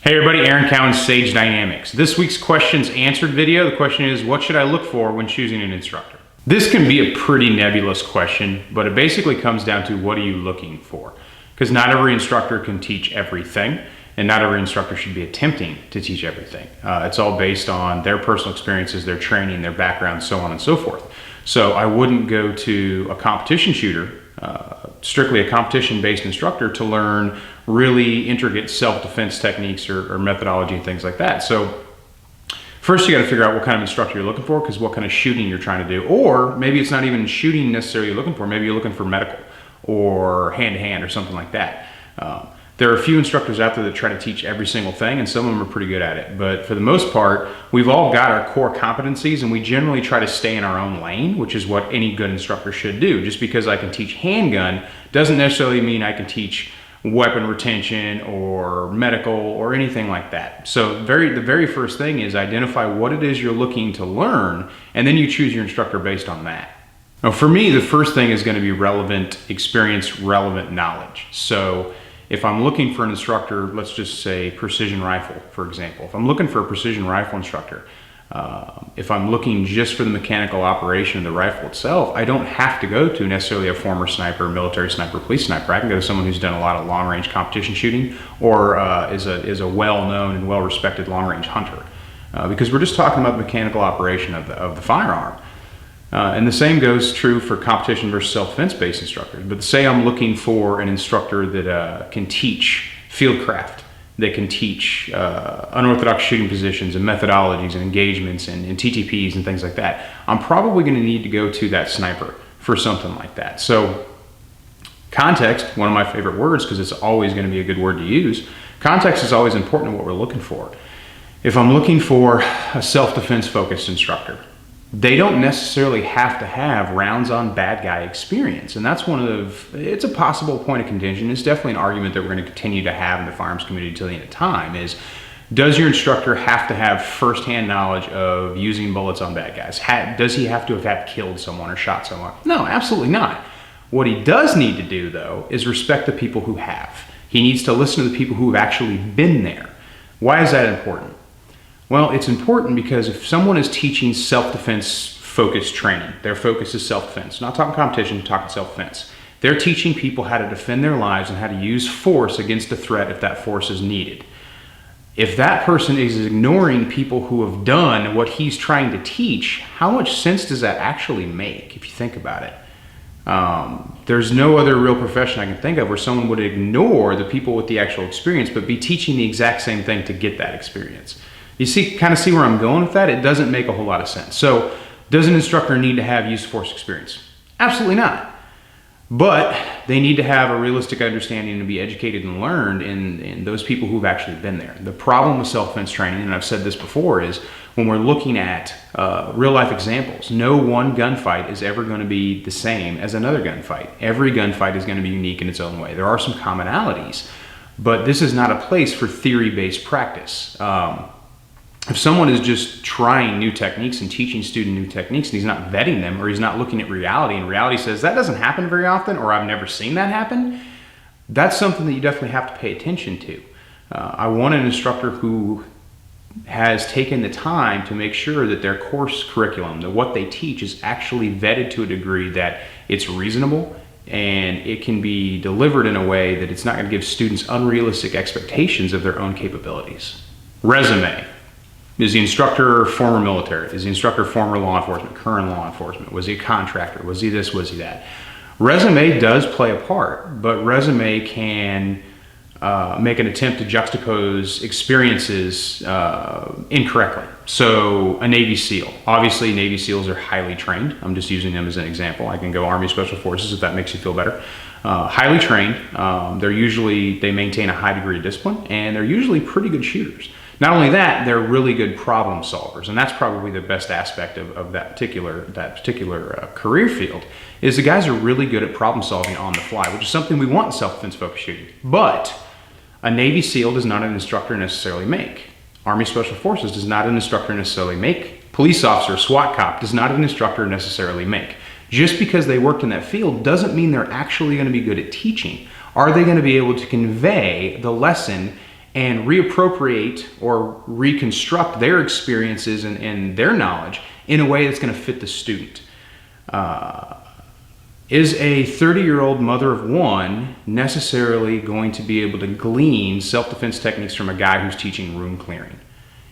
Hey everybody, Aaron Cowan, Sage Dynamics. This week's questions answered video, the question is, what should I look for when choosing an instructor? This can be a pretty nebulous question, but it basically comes down to what are you looking for? Because not every instructor can teach everything, and not every instructor should be attempting to teach everything. It's all based on their personal experiences, their training, their background, so on and so forth. So I wouldn't go to a competition shooter, strictly a competition-based instructor, to learn really intricate self-defense techniques or methodology and things like that. So first you got to figure out what kind of instructor you're looking for, because what kind of shooting you're trying to do. Or maybe it's not even shooting necessarily you're looking for. Maybe you're looking for medical or hand-to-hand or something like that. There are a few instructors out there that try to teach every single thing, and some of them are pretty good at it. But for the most part, we've all got our core competencies, and we generally try to stay in our own lane, which is what any good instructor should do. Just because I can teach handgun doesn't necessarily mean I can teach weapon retention or medical or anything like that. So the very first thing is identify what it is you're looking to learn, and then you choose your instructor based on that. Now for me, the first thing is going to be relevant experience, relevant knowledge. So if I'm looking for an instructor, let's just say precision rifle, for example. If I'm looking for a precision rifle instructor, if I'm looking just for the mechanical operation of the rifle itself, I don't have to go to necessarily a former sniper, military sniper, police sniper. I can go to someone who's done a lot of long-range competition shooting, or is a well-known and well-respected long-range hunter, because we're just talking about the mechanical operation of the firearm. And the same goes true for competition versus self-defense based instructors. But say I'm looking for an instructor that can teach fieldcraft, that can teach unorthodox shooting positions and methodologies and engagements and TTPs and things like that, I'm probably going to need to go to that sniper for something like that. So context, one of my favorite words, because it's always going to be a good word to use. Context is always important in what we're looking for. If I'm looking for a self-defense focused instructor, they don't necessarily have to have rounds on bad guy experience. And that's it's a possible point of contention. It's definitely an argument that we're going to continue to have in the firearms community until the end of time is, does your instructor have to have firsthand knowledge of using bullets on bad guys? Does he have to have killed someone or shot someone? No, absolutely not. What he does need to do though is respect the people who have. He needs to listen to the people who have actually been there. Why is that important? Well, it's important because if someone is teaching self-defense focused training, their focus is self-defense, not talking competition, talking self-defense. They're teaching people how to defend their lives and how to use force against a threat if that force is needed. If that person is ignoring people who have done what he's trying to teach, how much sense does that actually make if you think about it? There's no other real profession I can think of where someone would ignore the people with the actual experience but be teaching the exact same thing to get that experience. You kind of see where I'm going with that? It doesn't make a whole lot of sense. So does an instructor need to have use of force experience? Absolutely not. But they need to have a realistic understanding and be educated and learned in those people who've actually been there. The problem with self-defense training, and I've said this before, is when we're looking at real life examples, no one gunfight is ever going to be the same as another gunfight. Every gunfight is going to be unique in its own way. There are some commonalities, but this is not a place for theory-based practice. If someone is just trying new techniques and teaching students new techniques and he's not vetting them, or he's not looking at reality and reality says that doesn't happen very often, or I've never seen that happen, that's something that you definitely have to pay attention to. I want an instructor who has taken the time to make sure that their course curriculum, that what they teach is actually vetted to a degree that it's reasonable and it can be delivered in a way that it's not going to give students unrealistic expectations of their own capabilities. Resume. Is the instructor former military? Is the instructor former law enforcement, current law enforcement? Was he a contractor? Was he this, was he that? Resume does play a part, but resume can make an attempt to juxtapose experiences incorrectly. So a Navy SEAL. Obviously Navy SEALs are highly trained. I'm just using them as an example. I can go Army Special Forces if that makes you feel better. Highly trained. They maintain a high degree of discipline, and they're usually pretty good shooters. Not only that, they're really good problem solvers, and that's probably the best aspect of that particular career field, is the guys are really good at problem solving on the fly, which is something we want in self-defense focused shooting. But a Navy SEAL does not an instructor necessarily make. Army Special Forces does not an instructor necessarily make. Police officer, SWAT cop does not an instructor necessarily make. Just because they worked in that field doesn't mean they're actually going to be good at teaching. Are they going to be able to convey the lesson and reappropriate or reconstruct their experiences and their knowledge in a way that's going to fit the student. Is a 30-year-old mother of one necessarily going to be able to glean self-defense techniques from a guy who's teaching room clearing?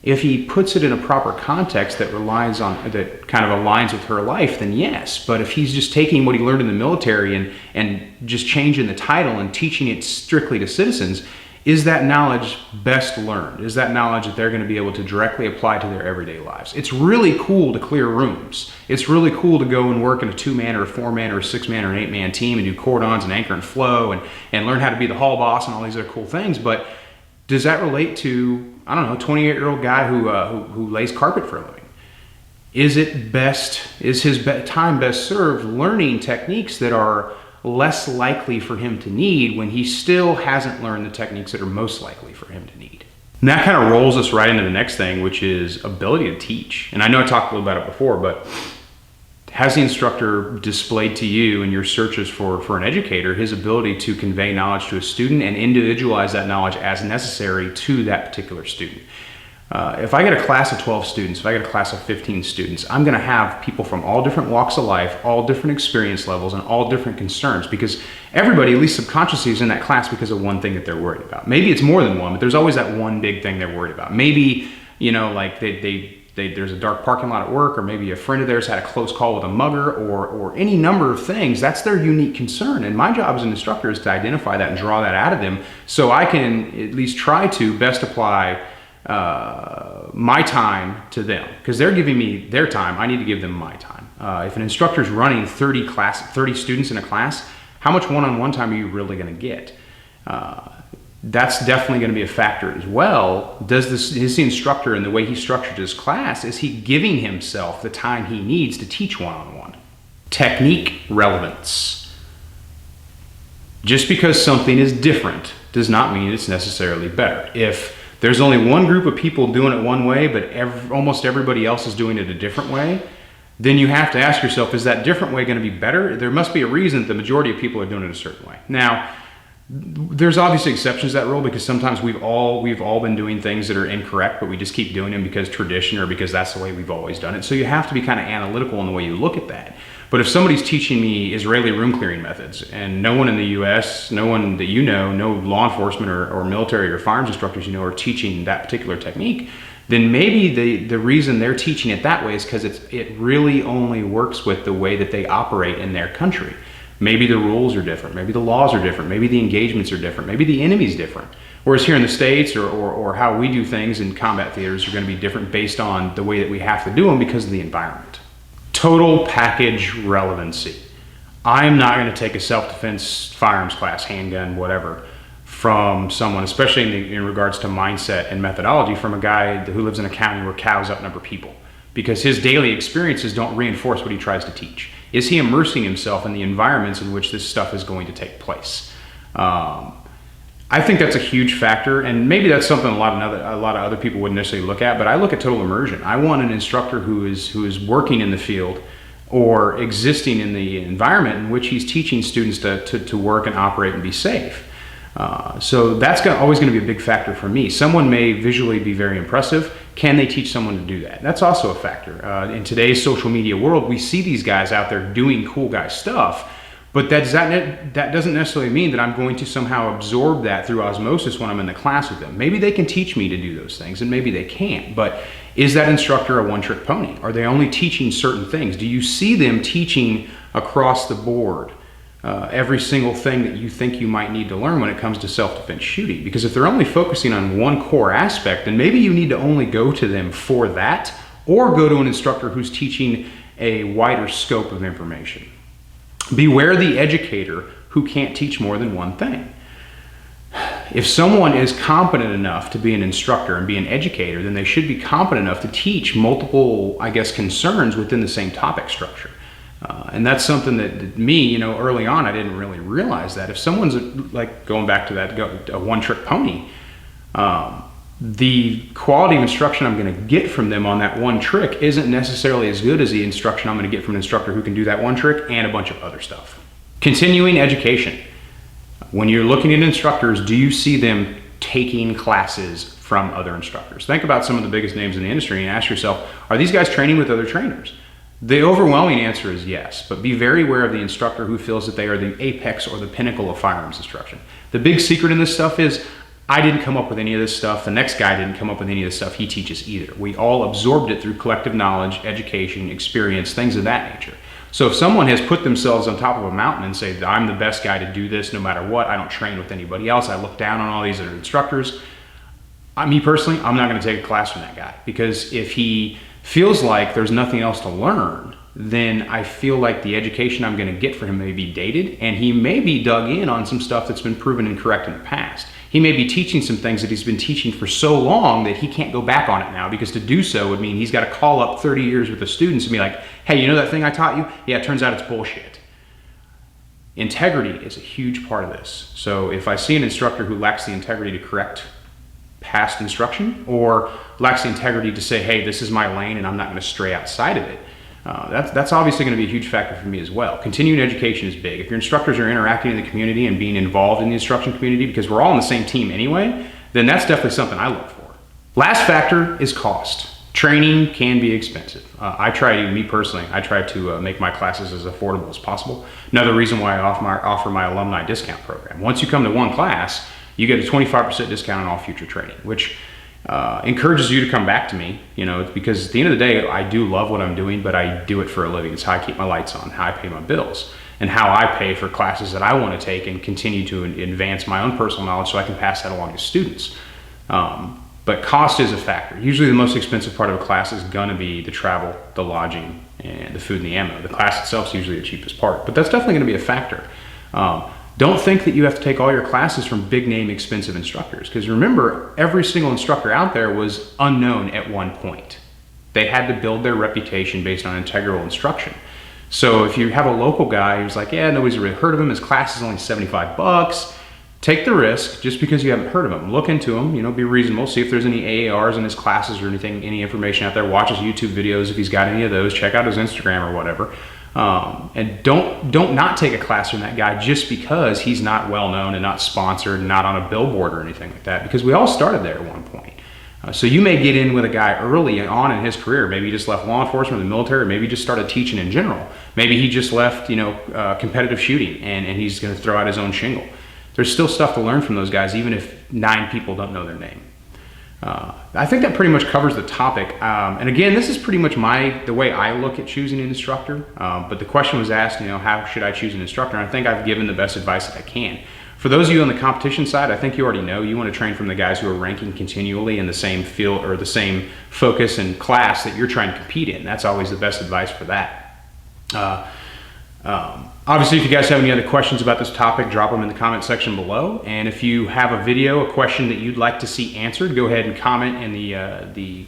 If he puts it in a proper context that that kind of aligns with her life, then yes. But if he's just taking what he learned in the military and just changing the title and teaching it strictly to citizens, is that knowledge best learned? Is that knowledge that they're going to be able to directly apply to their everyday lives? It's really cool to clear rooms. It's really cool to go and work in a 2-man or a 4-man or a 6-man or an 8-man team and do cordons and anchor and flow and learn how to be the hall boss and all these other cool things. But does that relate to, I don't know, a 28-year-old guy who lays carpet for a living? Is his time best served learning techniques that are less likely for him to need when he still hasn't learned the techniques that are most likely for him to need? And that kind of rolls us right into the next thing, which is ability to teach. And I know I talked a little about it before, but has the instructor displayed to you in your searches for an educator his ability to convey knowledge to a student and individualize that knowledge as necessary to that particular student? If I get a class of 12 students, if I get a class of 15 students, I'm going to have people from all different walks of life, all different experience levels, and all different concerns, because everybody, at least subconsciously, is in that class because of one thing that they're worried about. Maybe it's more than one, but there's always that one big thing they're worried about. Maybe, like there's a dark parking lot at work, or maybe a friend of theirs had a close call with a mugger, or any number of things. That's their unique concern. And my job as an instructor is to identify that and draw that out of them so I can at least try to best apply my time to them, because they're giving me their time. I need to give them my time. If an instructor is running 30 students in a class, how much one-on-one time are you really going to get? That's definitely going to be a factor as well. Is the instructor, and the way he structured his class, is he giving himself the time he needs to teach one-on-one? Technique relevance. Just because something is different does not mean it's necessarily better. If there's only one group of people doing it one way, but almost everybody else is doing it a different way, then you have to ask yourself, is that different way going to be better? There must be a reason that the majority of people are doing it a certain way. Now, there's obviously exceptions to that rule, because sometimes we've all been doing things that are incorrect, but we just keep doing them because tradition or because that's the way we've always done it. So you have to be kind of analytical in the way you look at that. But if somebody's teaching me Israeli room clearing methods, and no one in the US, no one that you know, no law enforcement or military or firearms instructors are teaching that particular technique, then maybe the reason they're teaching it that way is because it really only works with the way that they operate in their country. Maybe the rules are different, maybe the laws are different, maybe the engagements are different, maybe the enemy's different. Whereas here in the States, or how we do things in combat theaters, are going to be different based on the way that we have to do them because of the environment. Total package relevancy. I'm not going to take a self-defense firearms class, handgun, whatever, from someone, especially in regards to mindset and methodology, from a guy who lives in a county where cows outnumber people, because his daily experiences don't reinforce what he tries to teach. Is he immersing himself in the environments in which this stuff is going to take place? I think that's a huge factor, and maybe that's something a lot of other people wouldn't necessarily look at, but I look at total immersion. I want an instructor who is working in the field or existing in the environment in which he's teaching students to work and operate and be safe. So that's always going to be a big factor for me. Someone may visually be very impressive. Can they teach someone to do that? That's also a factor. In today's social media world, we see these guys out there doing cool guy stuff, but that doesn't necessarily mean that I'm going to somehow absorb that through osmosis when I'm in the class with them. Maybe they can teach me to do those things, and maybe they can't. But is that instructor a one-trick pony? Are they only teaching certain things? Do you see them teaching across the board every single thing that you think you might need to learn when it comes to self-defense shooting? Because if they're only focusing on one core aspect, then maybe you need to only go to them for that, or go to an instructor who's teaching a wider scope of information. Beware the educator who can't teach more than one thing. If someone is competent enough to be an instructor and be an educator, then they should be competent enough to teach multiple, concerns within the same topic structure. And that's something that me, early on, I didn't really realize that. If someone's going back to that, a one-trick pony, the quality of instruction I'm going to get from them on that one trick isn't necessarily as good as the instruction I'm going to get from an instructor who can do that one trick and a bunch of other stuff. Continuing education. When you're looking at instructors, do you see them taking classes from other instructors. Think about some of the biggest names in the industry and ask yourself, are these guys training with other trainers? The overwhelming answer is yes, but be very aware of the instructor who feels that they are the apex or the pinnacle of firearms instruction. The big secret in this stuff is, I didn't come up with any of this stuff. The next guy didn't come up with any of the stuff he teaches either. We all absorbed it through collective knowledge, education, experience, things of that nature. So if someone has put themselves on top of a mountain and say, I'm the best guy to do this no matter what, I don't train with anybody else, I look down on all these other instructors, me personally, I'm not going to take a class from that guy, because if he feels like there's nothing else to learn, then I feel like the education I'm going to get for him may be dated, and he may be dug in on some stuff that's been proven incorrect in the past. He may be teaching some things that he's been teaching for so long that he can't go back on it now, because to do so would mean he's got to call up 30 years with the students and be like, hey, you know that thing I taught you? Yeah, it turns out it's bullshit. Integrity is a huge part of this. So if I see an instructor who lacks the integrity to correct past instruction, or lacks the integrity to say, hey, this is my lane and I'm not going to stray outside of it, that's obviously going to be a huge factor for me as well. Continuing education is big. If your instructors are interacting in the community and being involved in the instruction community, because we're all on the same team anyway, then that's definitely something I look for. Last factor is cost. Training can be expensive. I try to make my classes as affordable as possible. Another reason why I offer my alumni discount program. Once you come to one class, you get a 25% discount on all future training, which encourages you to come back to me, because at the end of the day, I do love what I'm doing, but I do it for a living. It's how I keep my lights on, how I pay my bills, and how I pay for classes that I want to take and continue to advance my own personal knowledge so I can pass that along to students. But cost is a factor. Usually the most expensive part of a class is gonna be the travel, the lodging, and the food and the ammo. The class itself is usually the cheapest part, but that's definitely gonna be a factor. Don't think that you have to take all your classes from big name expensive instructors, because remember, every single instructor out there was unknown at one point. They had to build their reputation based on integral instruction. So if you have a local guy who's like, yeah, nobody's really heard of him, his class is only 75 bucks, take the risk just because you haven't heard of him. Look into him, be reasonable, see if there's any AARs in his classes or anything, any information out there. Watch his YouTube videos if he's got any of those, check out his Instagram or whatever. And don't not take a class from that guy just because he's not well known and not sponsored and not on a billboard or anything like that, because we all started there at one point. So you may get in with a guy early on in his career. Maybe he just left law enforcement or the military, maybe he just started teaching in general. Maybe he just left, competitive shooting and he's going to throw out his own shingle. There's still stuff to learn from those guys, even if 9 people don't know their name. I think that pretty much covers the topic. And again, this is pretty much the way I look at choosing an instructor. But the question was asked, how should I choose an instructor? And I think I've given the best advice that I can. For those of you on the competition side, I think you already know you want to train from the guys who are ranking continually in the same field or the same focus and class that you're trying to compete in. That's always the best advice for that. Obviously, if you guys have any other questions about this topic, drop them in the comment section below. And if you have a video, a question that you'd like to see answered, go ahead and comment in the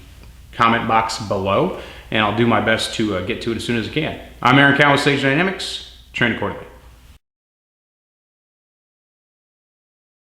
comment box below, and I'll do my best to get to it as soon as I can. I'm Aaron Cowan with Sage Dynamics. Train accordingly.